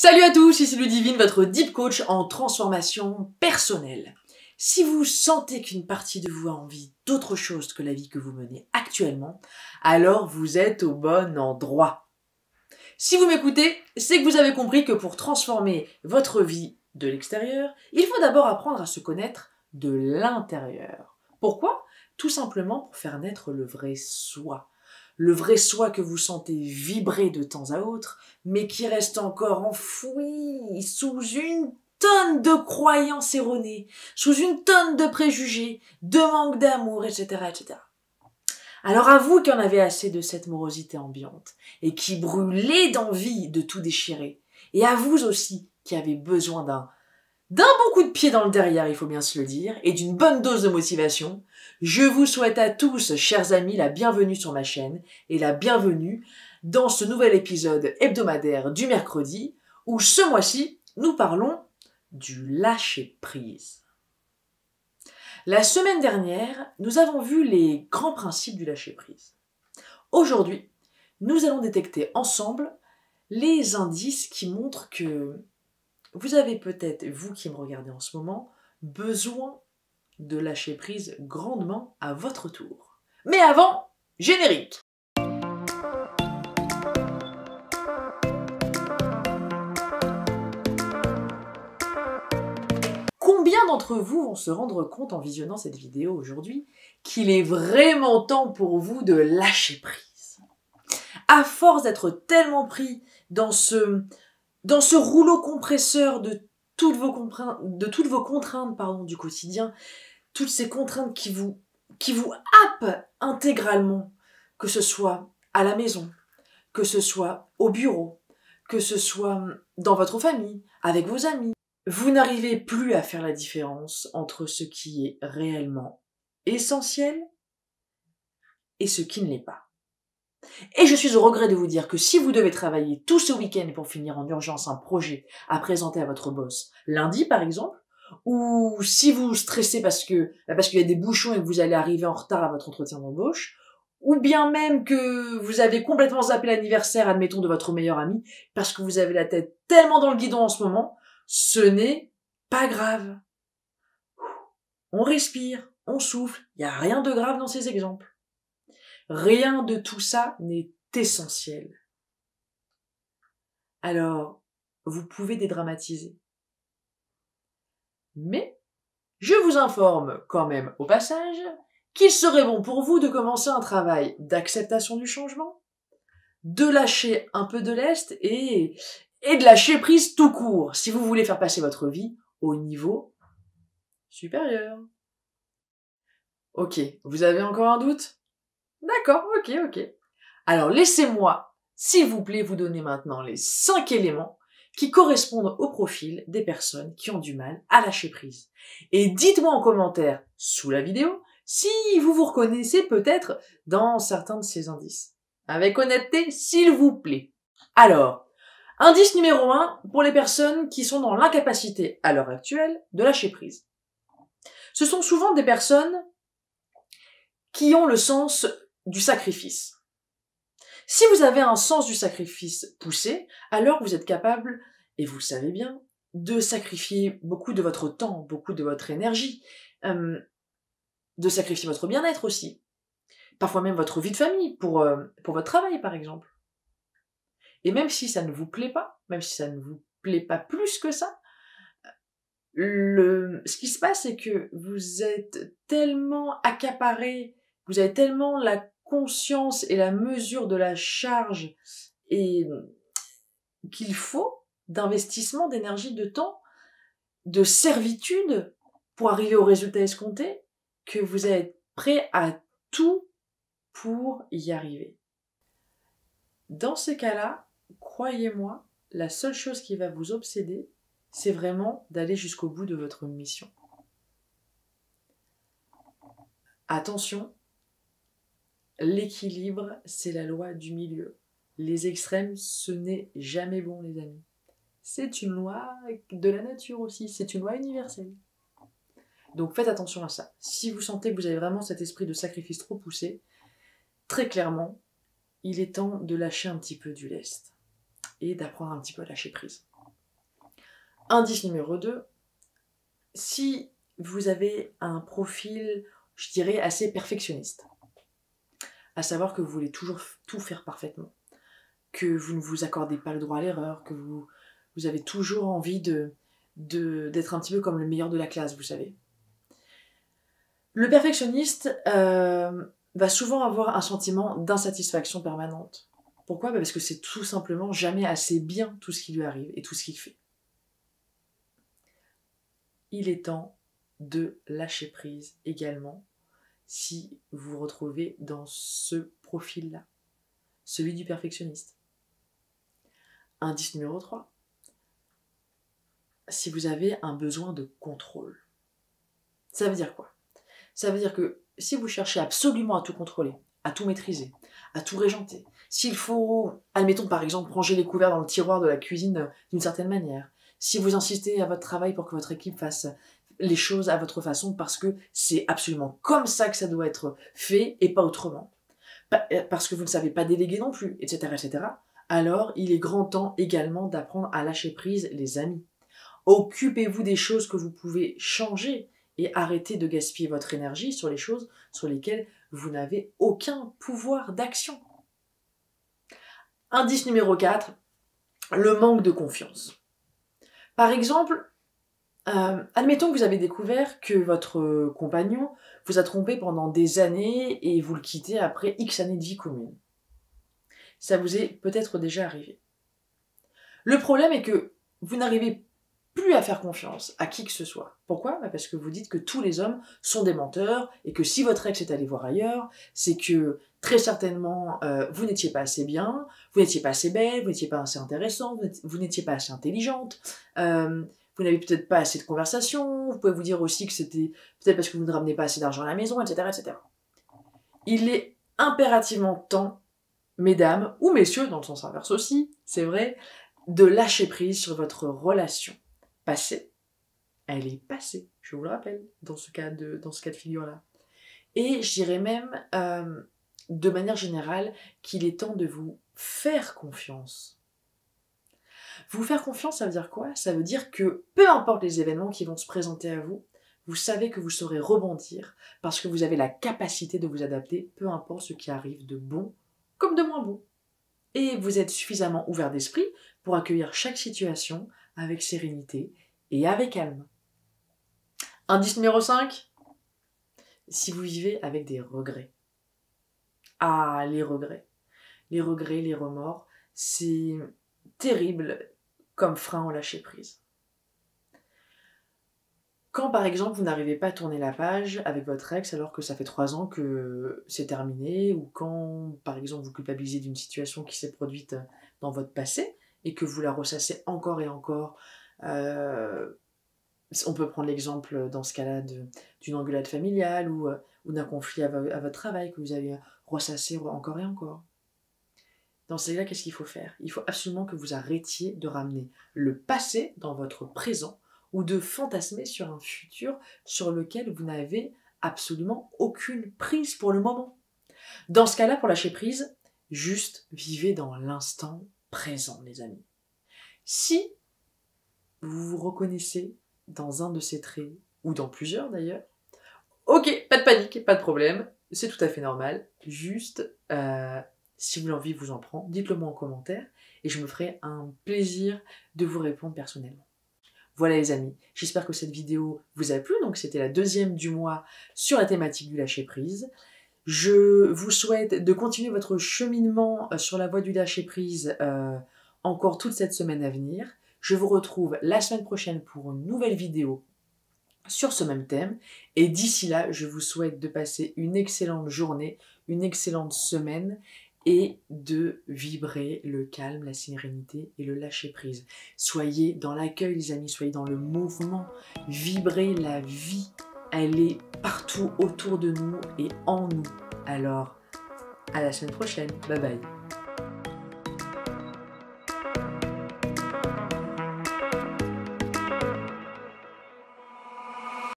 Salut à tous, ici Ludivine, votre Deep Coach en transformation personnelle. Si vous sentez qu'une partie de vous a envie d'autre chose que la vie que vous menez actuellement, alors vous êtes au bon endroit. Si vous m'écoutez, c'est que vous avez compris que pour transformer votre vie de l'extérieur, il faut d'abord apprendre à se connaître de l'intérieur. Pourquoi ? Tout simplement pour faire naître le vrai soi. Le vrai soi que vous sentez vibrer de temps à autre, mais qui reste encore enfoui sous une tonne de croyances erronées, sous une tonne de préjugés, de manque d'amour, etc., etc. Alors à vous qui en avez assez de cette morosité ambiante et qui brûlez d'envie de tout déchirer, et à vous aussi qui avez besoin d'un bon coup de pied dans le derrière, il faut bien se le dire, et d'une bonne dose de motivation, je vous souhaite à tous, chers amis, la bienvenue sur ma chaîne et la bienvenue dans ce nouvel épisode hebdomadaire du mercredi où ce mois-ci, nous parlons du lâcher-prise. La semaine dernière, nous avons vu les grands principes du lâcher-prise. Aujourd'hui, nous allons détecter ensemble les indices qui montrent que vous avez peut-être, vous qui me regardez en ce moment, besoin de lâcher prise grandement à votre tour. Mais avant, générique. Combien d'entre vous vont se rendre compte en visionnant cette vidéo aujourd'hui qu'il est vraiment temps pour vous de lâcher prise ? À force d'être tellement pris dans ce rouleau compresseur de toutes vos contraintes du quotidien, toutes ces contraintes qui vous happent intégralement, que ce soit à la maison, que ce soit au bureau, que ce soit dans votre famille, avec vos amis. Vous n'arrivez plus à faire la différence entre ce qui est réellement essentiel et ce qui ne l'est pas. Et je suis au regret de vous dire que si vous devez travailler tout ce week-end pour finir en urgence un projet à présenter à votre boss lundi par exemple, ou si vous stressez parce qu'il y a des bouchons et que vous allez arriver en retard à votre entretien d'embauche, ou bien même que vous avez complètement zappé l'anniversaire, admettons, de votre meilleur ami, parce que vous avez la tête tellement dans le guidon en ce moment, ce n'est pas grave. On respire, on souffle, il n'y a rien de grave dans ces exemples. Rien de tout ça n'est essentiel. Alors, vous pouvez dédramatiser. Mais, je vous informe quand même au passage qu'il serait bon pour vous de commencer un travail d'acceptation du changement, de lâcher un peu de lest et de lâcher prise tout court si vous voulez faire passer votre vie au niveau supérieur. Ok, vous avez encore un doute ? D'accord, ok. Alors laissez-moi, s'il vous plaît, vous donner maintenant les 5 éléments qui correspondent au profil des personnes qui ont du mal à lâcher prise. Et dites-moi en commentaire sous la vidéo si vous vous reconnaissez peut-être dans certains de ces indices. Avec honnêteté, s'il vous plaît. Alors, indice numéro 1 pour les personnes qui sont dans l'incapacité à l'heure actuelle de lâcher prise. Ce sont souvent des personnes qui ont le sens du sacrifice. Si vous avez un sens du sacrifice poussé, alors vous êtes capable, et vous le savez bien, de sacrifier beaucoup de votre temps, beaucoup de votre énergie, de sacrifier votre bien-être aussi, parfois même votre vie de famille pour votre travail par exemple. Et même si ça ne vous plaît pas, même si ça ne vous plaît pas plus que ça, ce qui se passe c'est que vous êtes tellement accaparé, vous avez tellement la conscience et la mesure de la charge et qu'il faut d'investissement, d'énergie, de temps, de servitude pour arriver au résultat escompté, que vous êtes prêt à tout pour y arriver. Dans ces cas-là, croyez-moi, la seule chose qui va vous obséder, c'est vraiment d'aller jusqu'au bout de votre mission. Attention, l'équilibre, c'est la loi du milieu. Les extrêmes, ce n'est jamais bon, les amis. C'est une loi de la nature aussi, c'est une loi universelle. Donc faites attention à ça. Si vous sentez que vous avez vraiment cet esprit de sacrifice trop poussé, très clairement, il est temps de lâcher un petit peu du lest et d'apprendre un petit peu à lâcher prise. Indice numéro 2, si vous avez un profil, je dirais, assez perfectionniste, à savoir que vous voulez toujours tout faire parfaitement, que vous ne vous accordez pas le droit à l'erreur, que vous avez toujours envie d'être un petit peu comme le meilleur de la classe, vous savez. Le perfectionniste va souvent avoir un sentiment d'insatisfaction permanente. Pourquoi ? Parce que c'est tout simplement jamais assez bien tout ce qui lui arrive et tout ce qu'il fait. Il est temps de lâcher prise également si vous vous retrouvez dans ce profil-là, celui du perfectionniste. Indice numéro 3, si vous avez un besoin de contrôle. Ça veut dire quoi ? Ça veut dire que si vous cherchez absolument à tout contrôler, à tout maîtriser, à tout régenter, s'il faut, admettons par exemple, ranger les couverts dans le tiroir de la cuisine d'une certaine manière, si vous insistez à votre travail pour que votre équipe fasse les choses à votre façon parce que c'est absolument comme ça que ça doit être fait et pas autrement, parce que vous ne savez pas déléguer non plus, etc., etc., alors il est grand temps également d'apprendre à lâcher prise, les amis. Occupez-vous des choses que vous pouvez changer et arrêtez de gaspiller votre énergie sur les choses sur lesquelles vous n'avez aucun pouvoir d'action. Indice numéro 4, le manque de confiance. Par exemple, admettons que vous avez découvert que votre compagnon vous a trompé pendant des années et vous le quittez après X années de vie commune. Ça vous est peut-être déjà arrivé. Le problème est que vous n'arrivez plus à faire confiance à qui que ce soit. Pourquoi ? Parce que vous dites que tous les hommes sont des menteurs et que si votre ex est allé voir ailleurs, c'est que très certainement vous n'étiez pas assez bien, vous n'étiez pas assez belle, vous n'étiez pas assez intéressante, vous n'étiez pas assez intelligente, vous n'avez peut-être pas assez de conversation, vous pouvez vous dire aussi que c'était peut-être parce que vous ne ramenez pas assez d'argent à la maison, etc., etc. Il est impérativement temps, mesdames ou messieurs, dans le sens inverse aussi, c'est vrai, de lâcher prise sur votre relation passée. Elle est passée, je vous le rappelle, dans ce cas de figure-là. Et je dirais même, de manière générale, qu'il est temps de vous faire confiance. Vous faire confiance, ça veut dire quoi ? Ça veut dire que peu importe les événements qui vont se présenter à vous, vous savez que vous saurez rebondir parce que vous avez la capacité de vous adapter, peu importe ce qui arrive de bon comme de moins bon. Et vous êtes suffisamment ouvert d'esprit pour accueillir chaque situation avec sérénité et avec calme. Indice numéro 5, si vous vivez avec des regrets. Ah, les regrets. Les regrets, les remords, c'est terrible comme frein au lâcher prise. Quand par exemple vous n'arrivez pas à tourner la page avec votre ex alors que ça fait 3 ans que c'est terminé, ou quand par exemple vous culpabilisez d'une situation qui s'est produite dans votre passé et que vous la ressassez encore et encore, on peut prendre l'exemple dans ce cas-là d'une engueulade familiale ou d'un conflit à votre travail que vous avez ressassé encore et encore. Dans ces cas-là, qu'est-ce qu'il faut faire ? Il faut absolument que vous arrêtiez de ramener le passé dans votre présent ou de fantasmer sur un futur sur lequel vous n'avez absolument aucune prise pour le moment. Dans ce cas-là, pour lâcher prise, juste vivez dans l'instant présent, les amis. Si vous vous reconnaissez dans un de ces traits, ou dans plusieurs d'ailleurs, ok, pas de panique, pas de problème, c'est tout à fait normal. Juste, si l'envie vous en prend, dites-le moi en commentaire et je me ferai un plaisir de vous répondre personnellement. Voilà les amis, j'espère que cette vidéo vous a plu, donc c'était la 2e du mois sur la thématique du lâcher prise. Je vous souhaite de continuer votre cheminement sur la voie du lâcher prise encore toute cette semaine à venir. Je vous retrouve la semaine prochaine pour une nouvelle vidéo sur ce même thème. Et d'ici là, je vous souhaite de passer une excellente journée, une excellente semaine et de vibrer le calme, la sérénité et le lâcher-prise. Soyez dans l'accueil, les amis, soyez dans le mouvement. Vibrez la vie. Elle est partout autour de nous et en nous. Alors, à la semaine prochaine. Bye bye.